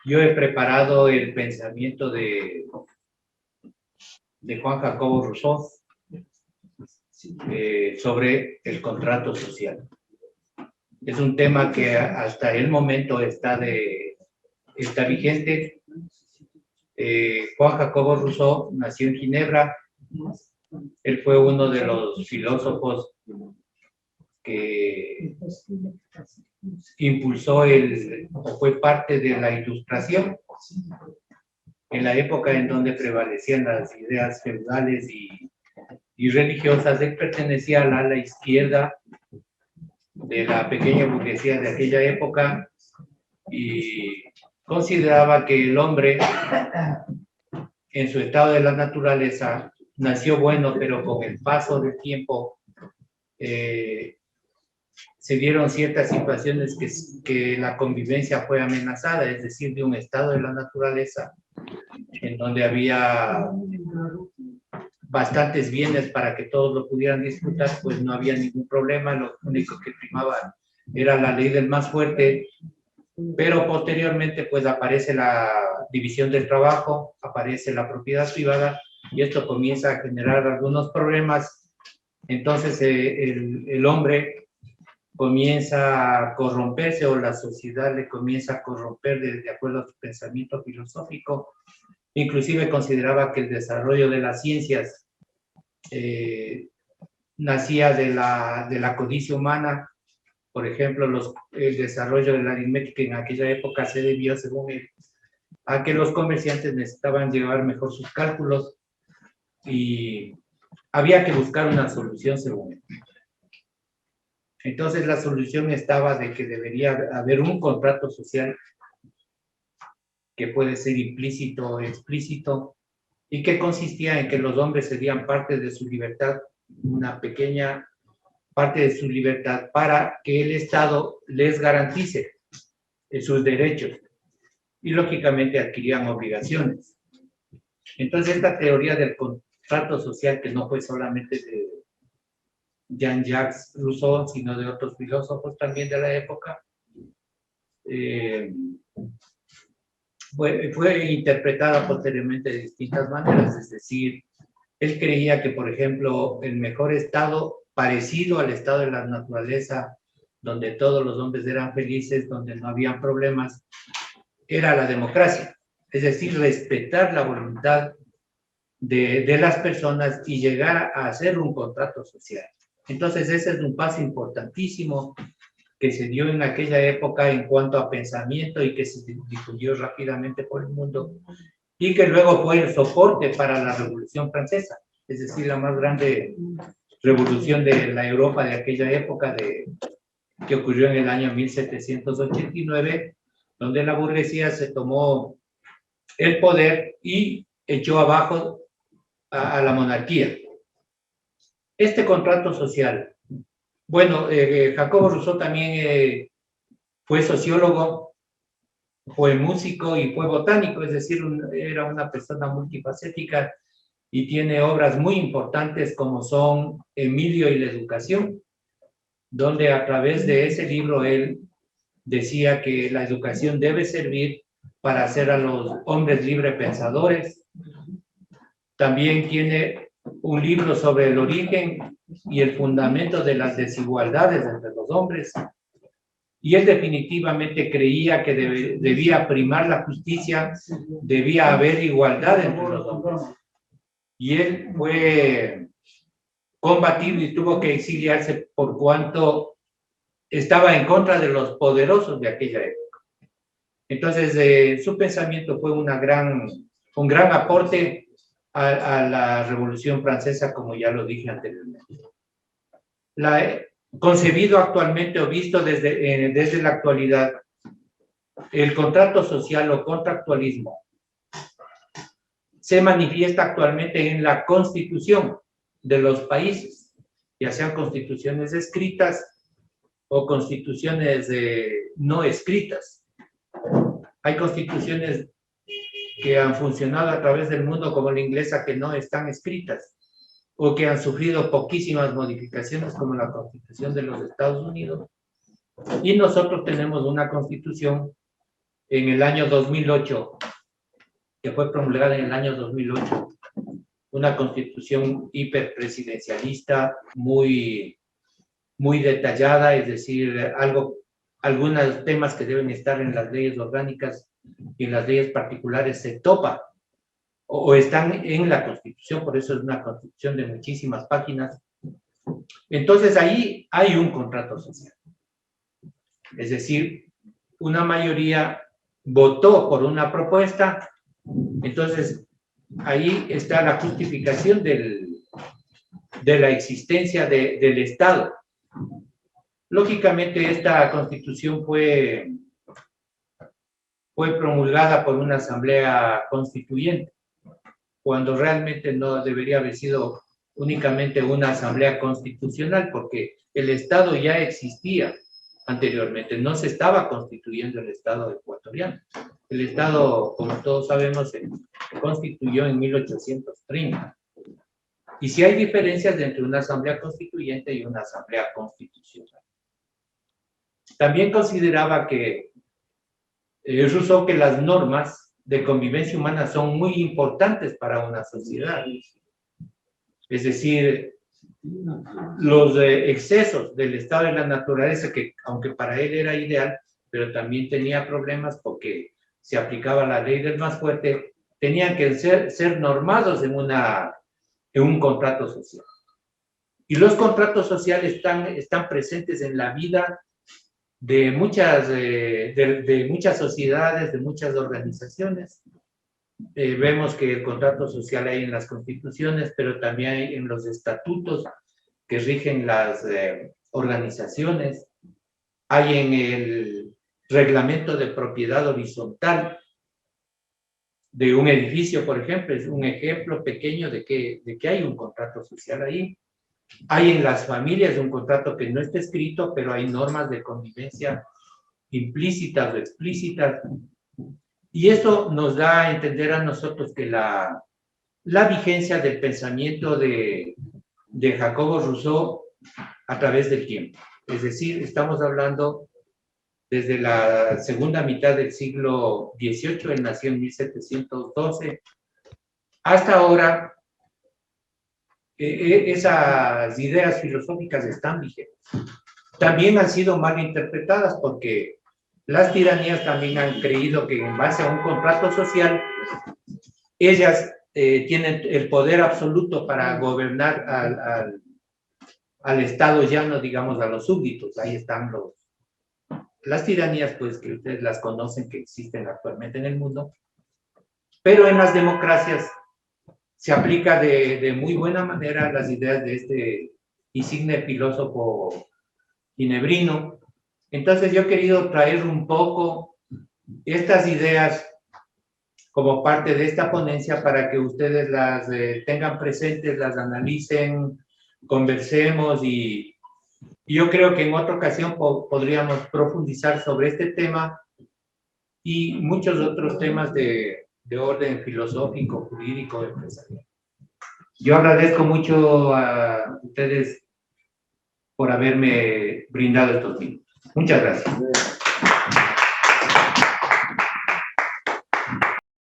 yo he preparado el pensamiento de Juan Jacobo Rousseau sobre el contrato social. Es un tema que hasta el momento está vigente. Juan Jacobo Rousseau nació en Ginebra. Él fue uno de los filósofos que impulsó o fue parte de la Ilustración, en la época en donde prevalecían las ideas feudales y religiosas. Él pertenecía al ala izquierda de la pequeña burguesía de aquella época y consideraba que el hombre, en su estado de la naturaleza, nació bueno, pero con el paso del tiempo se dieron ciertas situaciones que la convivencia fue amenazada, es decir, de un estado de la naturaleza en donde había bastantes bienes para que todos lo pudieran disfrutar, pues no había ningún problema. Lo único que primaba era la ley del más fuerte, pero posteriormente pues aparece la división del trabajo, aparece la propiedad privada y esto comienza a generar algunos problemas. Entonces el hombre comienza a corromperse, o la sociedad le comienza a corromper de acuerdo a su pensamiento filosófico. Inclusive consideraba que el desarrollo de las ciencias nacía de la codicia humana. Por ejemplo, el desarrollo de la aritmética en aquella época se debió, según él, a que los comerciantes necesitaban llevar mejor sus cálculos y había que buscar una solución, según él. Entonces la solución estaba de que debería haber un contrato social que puede ser implícito o explícito, y que consistía en que los hombres serían parte de su libertad, una pequeña parte de su libertad, para que el Estado les garantice sus derechos y lógicamente adquirían obligaciones. Entonces esta teoría del contrato social, que no fue solamente de Jean-Jacques Rousseau, sino de otros filósofos también de la época, fue interpretada posteriormente de distintas maneras. Es decir, él creía que, por ejemplo, el mejor estado, parecido al estado de la naturaleza, donde todos los hombres eran felices, donde no había problemas, era la democracia. Es decir, respetar la voluntad de las personas y llegar a hacer un contrato social. Entonces, ese es un paso importantísimo que se dio en aquella época en cuanto a pensamiento y que se difundió rápidamente por el mundo, y que luego fue el soporte para la Revolución Francesa, es decir, la más grande revolución de la Europa de aquella época, que ocurrió en el año 1789, donde la burguesía se tomó el poder y echó abajo a la monarquía. Este contrato social, bueno, Jacobo Rousseau también fue sociólogo, fue músico y fue botánico, es decir, era una persona multifacética y tiene obras muy importantes como son Emilio y la educación, donde a través de ese libro él decía que la educación debe servir para hacer a los hombres libre pensadores. También tiene un libro sobre el origen y el fundamento de las desigualdades entre los hombres. Y él definitivamente creía que debía primar la justicia, debía haber igualdad entre los hombres. Y él fue combatido y tuvo que exiliarse por cuanto estaba en contra de los poderosos de aquella época. Entonces, su pensamiento fue un gran aporte a la Revolución Francesa, como ya lo dije anteriormente. Concebido actualmente o visto desde la actualidad, el contrato social o contractualismo se manifiesta actualmente en la constitución de los países, ya sean constituciones escritas o constituciones no escritas. Hay constituciones que han funcionado a través del mundo, como la inglesa, que no están escritas o que han sufrido poquísimas modificaciones, como la Constitución de los Estados Unidos. Y nosotros tenemos una Constitución en el año 2008, que fue promulgada en el año 2008, una constitución hiperpresidencialista muy detallada, es decir, algunos temas que deben estar en las leyes orgánicas y en las leyes particulares se topa o están en la Constitución, por eso es una Constitución de muchísimas páginas. Entonces ahí hay un contrato social. Es decir, una mayoría votó por una propuesta, entonces ahí está la justificación de la existencia del Estado. Lógicamente, esta Constitución fue promulgada por una asamblea constituyente, cuando realmente no debería haber sido únicamente una asamblea constitucional, porque el Estado ya existía anteriormente, no se estaba constituyendo el Estado ecuatoriano. El Estado, como todos sabemos, se constituyó en 1830. Y sí hay diferencias entre una asamblea constituyente y una asamblea constitucional. También consideraba que Rousseau que las normas de convivencia humana son muy importantes para una sociedad. Es decir, los excesos del estado de la naturaleza, que aunque para él era ideal, pero también tenía problemas porque se aplicaba la ley del más fuerte, tenían que ser normados en un contrato social. Y los contratos sociales están presentes en la vida de muchas sociedades, de muchas organizaciones. Vemos que el contrato social hay en las constituciones, pero también hay en los estatutos que rigen las organizaciones. Hay en el reglamento de propiedad horizontal de un edificio, por ejemplo, es un ejemplo pequeño de que hay un contrato social ahí. Hay en las familias un contrato que no está escrito, pero hay normas de convivencia implícitas o explícitas. Y eso nos da a entender a nosotros que la vigencia del pensamiento de Jacobo Rousseau a través del tiempo. Es decir, estamos hablando desde la segunda mitad del siglo XVIII, él nació en 1712, hasta ahora. Esas ideas filosóficas están vigentes. También han sido mal interpretadas porque las tiranías también han creído que en base a un contrato social, ellas tienen el poder absoluto para gobernar al Estado llano, digamos, a los súbditos. Ahí están las tiranías, pues, que ustedes las conocen, que existen actualmente en el mundo. Pero en las democracias se aplica de muy buena manera las ideas de este insigne filósofo ginebrino. Entonces yo he querido traer un poco estas ideas como parte de esta ponencia para que ustedes las tengan presentes, las analicen, conversemos y yo creo que en otra ocasión podríamos profundizar sobre este tema y muchos otros temas de orden filosófico, jurídico, empresarial. Yo agradezco mucho a ustedes por haberme brindado estos minutos. Muchas gracias.